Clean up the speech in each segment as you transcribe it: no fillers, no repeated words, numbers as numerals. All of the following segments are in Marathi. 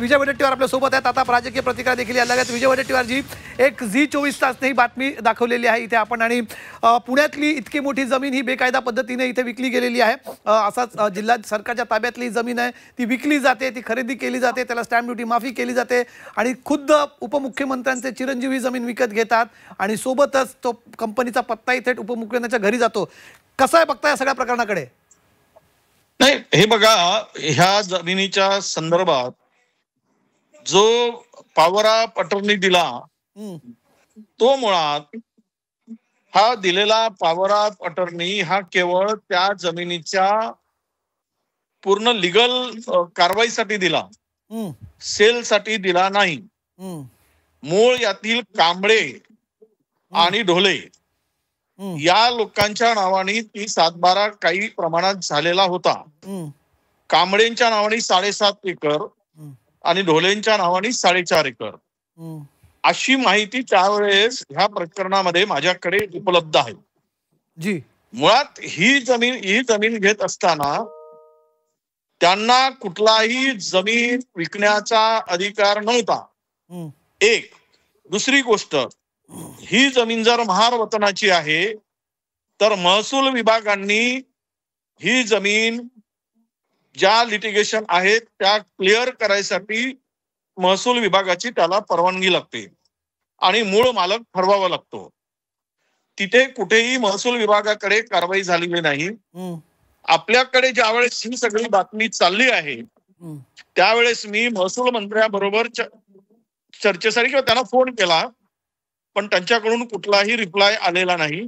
विजय वडेट्टीवार आपल्या सोबत आहेत. आता राजकीय प्रतिक्रिया देखील यायला लागल्यात. विजय वडेट्टीवारजी, एक झी 24 तासने ही बातमी दाखवलेली आहे इथे आपण, आणि पुण्यातली इतकी मोठी जमीन ही बेकायदा पद्धतीने इथे विकली गेलेली आहे. असाच जिल्हा सरकारच्या ताब्यातली जमीन आहे, ती विकली जाते, ती खरेदी केली जाते, त्याला स्टॅम्प ड्युटी माफी केली जाते, आणि खुद्द उपमुख्यमंत्र्यांचे चिरंजीवी जमीन विकत घेतात, आणि सोबतच तो कंपनीचा पत्ताही थेट उपमुख्यमंत्र्यांच्या घरी जातो. कसं आहे बघता या सगळ्या प्रकरणाकडे? नाही, हे बघा, ह्या जमिनीच्या संदर्भात जो पॉवर ऑफ अटर्नी दिला तो मुळात हा दिलेला पॉवर ऑफ अटर्नी हा केवळ त्या जमिनीच्या पूर्ण लिगल कारवाईसाठी दिला, सेलसाठी दिला नाही. मूळ यातील कांबळे आणि ढोले या लोकांच्या नावाने ती 7/12 काही प्रमाणात झालेला होता. कांबळेंच्या नावाने 7.5 एकर आणि ढोलेंच्या नावाने 4.5 एकर अशी माहिती त्यावेळेस ह्या प्रकरणामध्ये माझ्याकडे उपलब्ध आहे. जी, मुळात ही जमीन घेत असताना त्यांना कुठलाही जमीन विकण्याचा अधिकार नव्हता. एक. दुसरी गोष्ट, ही जमीन जर महार वतनाची आहे तर महसूल विभागांनी ही जमीन ज्या लिटिगेशन आहेत त्या क्लिअर करायसाठी महसूल विभागाची त्याला परवानगी लागते आणि मूळ मालक ठरवावा लागतो. तिथे कुठेही महसूल विभागाकडे कारवाई झालेली नाही. आपल्याकडे ज्यावेळेस ही सगळी बातमी चालली आहे त्यावेळेस मी महसूल मंत्र्याबरोबर चर्चेसाठी किंवा त्यांना फोन केला, पण त्यांच्याकडून कुठलाही रिप्लाय आलेला नाही.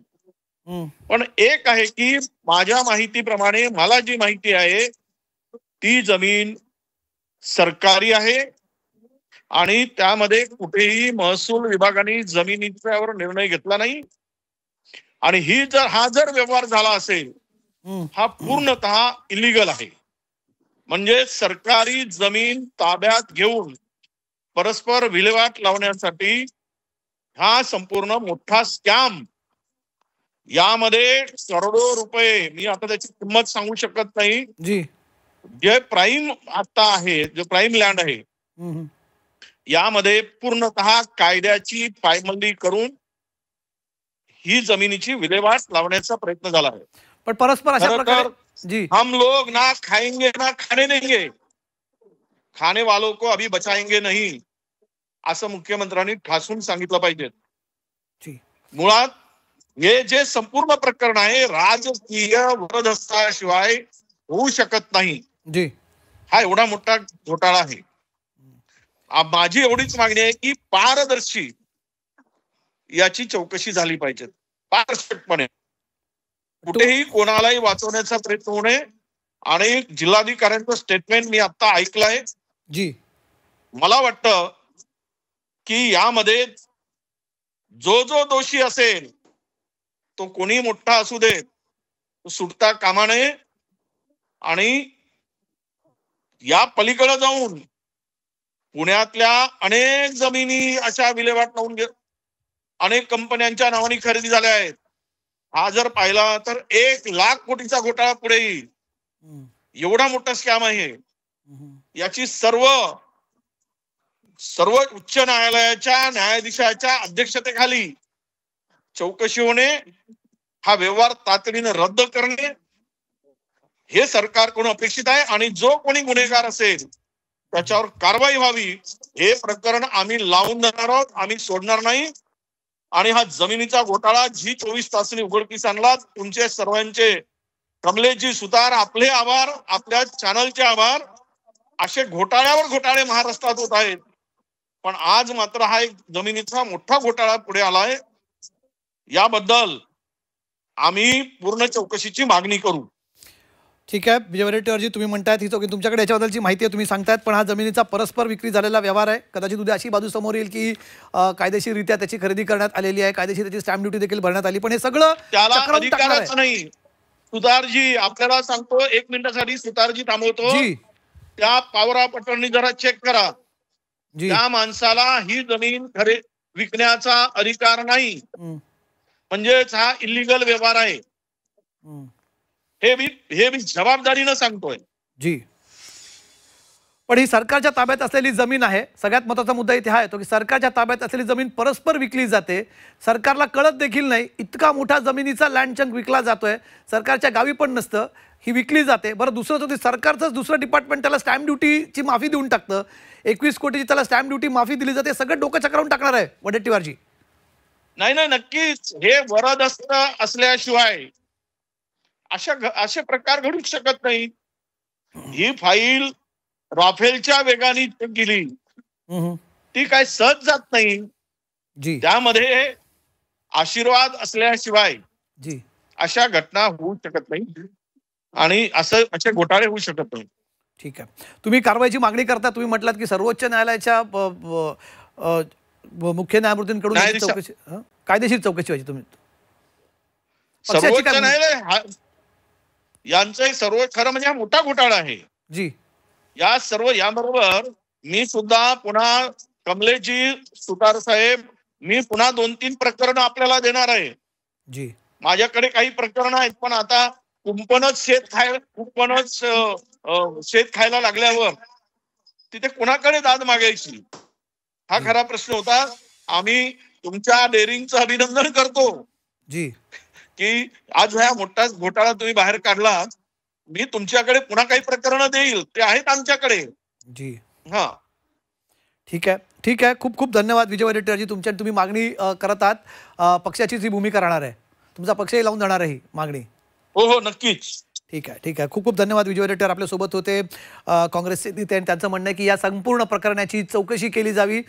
पण एक आहे की माझ्या माहितीप्रमाणे मला जी माहिती आहे ती जमीन सरकारी आहे आणि त्यामध्ये कुठेही महसूल विभागाने जमिनीच्यावर निर्णय घेतला नाही. आणि हा जर व्यवहार झाला असेल हा पूर्णतः इलिगल आहे. म्हणजे सरकारी जमीन ताब्यात घेऊन परस्पर विल्हेवाट लावण्यासाठी हा संपूर्ण मोठा स्कॅम, यामध्ये करोडो रुपये, मी आता त्याची किंमत सांगू शकत नाही. जे प्राईम आता आहे, जे प्राईम लँड आहे यामध्ये पूर्णतः कायद्याची पायमल्ली करून ही जमिनीची विल्हेवाट लावण्याचा प्रयत्न झाला आहे. पण परस्पर अशा प्रकारे हम लोग ना खाएंगे ना खाने देंगे, खाने वालों को अभी बचाएंगे नहीं, असं मुख्यमंत्र्यांनी ठासून सांगितलं पाहिजे. मुळात हे जे संपूर्ण प्रकरण आहे राजकीय वरदहस्ताशिवाय होऊ शकत नाही. हा एवढा मोठा घोटाळा आहे. माझी एवढीच मागणी आहे की पारदर्शी याची चौकशी झाली पाहिजे, पारदर्शकपणे. कुठेही कोणालाही वाचवण्याचा प्रयत्न होऊ नये. आणि जिल्हाधिकाऱ्यांचं स्टेटमेंट मी आता ऐकलंय. मला वाटतं की यामध्ये जो दोषी असेल तो कोणी मोठा असू दे तो सुटता कामा नये. आणि या पलीकडे जाऊन पुण्यातल्या अनेक जमिनी अशा विल्हेवाट लावून अनेक कंपन्यांच्या नावाने खरेदी झाल्या आहेत. हा जर पाहिला तर 1,00,000 कोटीचा घोटाळा पुढे येईल. एवढा मोठा स्कॅम आहे. याची सर्व उच्च न्यायालयाच्या न्यायाधीशाच्या अध्यक्षतेखाली चौकशी होणे, हा व्यवहार तातडीने रद्द करणे हे सरकारकडून अपेक्षित आहे. आणि जो कोणी गुन्हेगार असेल त्याच्यावर कारवाई व्हावी. हे प्रकरण आम्ही लावून देणार आहोत, आम्ही सोडणार नाही. आणि हा जमिनीचा घोटाळा झी 24 तासांनी उघडकीस आणला. तुमचे सर्वांचे, कमलेशजी सुतार, आपले आभार, आपल्या चॅनलचे आभार. असे घोटाळ्यावर घोटाळे महाराष्ट्रात होत आहेत, पण आज मात्र हा एक जमिनीचा मोठा घोटाळा पुढे आलाय. याबद्दल आम्ही पूर्ण चौकशीची मागणी करू. ठीक आहे विजय वडेट्टीवारजी, तुम्ही म्हणतायत ही चौकशी, तुमच्याकडे याच्याबद्दलची माहिती आहे, तुम्ही सांगतायत, पण हा जमिनीचा परस्पर विक्री झालेला व्यवहार आहे. कदाचित उद्या अशी बाजू समोर येईल की कायदेशीररित्या त्याची खरेदी करण्यात आलेली आहे, कायदेशीर त्याची स्टॅम्प ड्युटी देखील भरण्यात आली, पण हे सगळं त्याला अधिकारच नाही. सुतारजी आपल्याला सांगतो, 1 मिनिटासाठी सुतारजी थांबवतो. त्या पॉवर ऑफ अटर्नी जरा चेक करा. त्या माणसाला ही जमीन विकण्याचा अधिकार नाही, म्हणजेच हा इलिगल व्यवहार आहे. हे मी जबाबदारीनं सांगतोय. पण ही सरकारच्या ताब्यात असलेली जमीन आहे. सगळ्यात महत्त्वाचा मुद्दा इथे हा येतो की सरकारच्या ताब्यात असलेली जमीन परस्पर विकली जाते. सरकारला कळत देखील नाही इतका मोठा जमिनीचा लँड चंक विकला जातोय. सरकारच्या गावी पण नसतं, ही विकली जाते. बरं, दुसरं होतं सरकारचंच दुसरं डिपार्टमेंट त्याला स्टॅम्प ड्युटीची माफी देऊन टाकतं. 21 कोटीची त्याला स्टॅम्प ड्युटी माफी दिली जाते. सगळं डोकं चक्रावून टाकणार आहे वडेट्टीवारजी. नाही नाही, नक्कीच हे वरदहस्त असल्याशिवाय असे प्रकार घडू शकत नाही. ही फाईल राफेलच्या वेगाने गेली, ती काय सहज जात नाही. जी त्यामध्ये आशीर्वाद असल्याशिवाय जी अशा घटना होऊ शकत नाही आणि असे घोटाळे होऊ शकत नाही. ठीक आहे, तुम्ही कारवाईची मागणी करता. तुम्ही म्हटलात की सर्वोच्च न्यायालयाच्या मुख्य न्यायमूर्तींकडून चौकशी, कायदेशीर चौकशी व्हायची. तुम्ही सर्वोच्च न्यायालय यांचं सर्व खरं म्हणजे हा मोठा घोटाळा आहे. जी याबरोबर मी सुद्धा पुन्हा कमलेशजी सुतार साहेब, मी पुन्हा 2-3 प्रकरण आपल्याला देणार आहे. जी माझ्याकडे काही प्रकरण आहेत, पण आता कुंपणच शेत खायला लागल्यावर तिथे कुणाकडे दाद मागायची हा खरा प्रश्न होता. आम्ही तुमच्या डेअरिंगचं अभिनंदन करतो जी की आज हा मोठा घोटाळा तुम्ही बाहेर काढला. मी तुमच्याकडे पुन्हा काही प्रकरणं देईल, ते आहेत आमच्याकडे. जी हा, ठीक आहे, ठीक आहे. खूप खूप धन्यवाद विजय वडेट्टीवारजी. तुम्ही मागणी करत आहात, पक्षाचीच ही भूमिका राहणार आहे. तुमचा पक्षही लावून जाणार आहे ही मागणी. हो हो, नक्कीच. ठीक आहे, ठीक आहे. खूप खूप धन्यवाद. विजय वडेट्टीवार आपल्या सोबत होते, काँग्रेसचे नेते, आणि त्यांचं म्हणणं आहे की या संपूर्ण प्रकरणाची चौकशी केली जावी.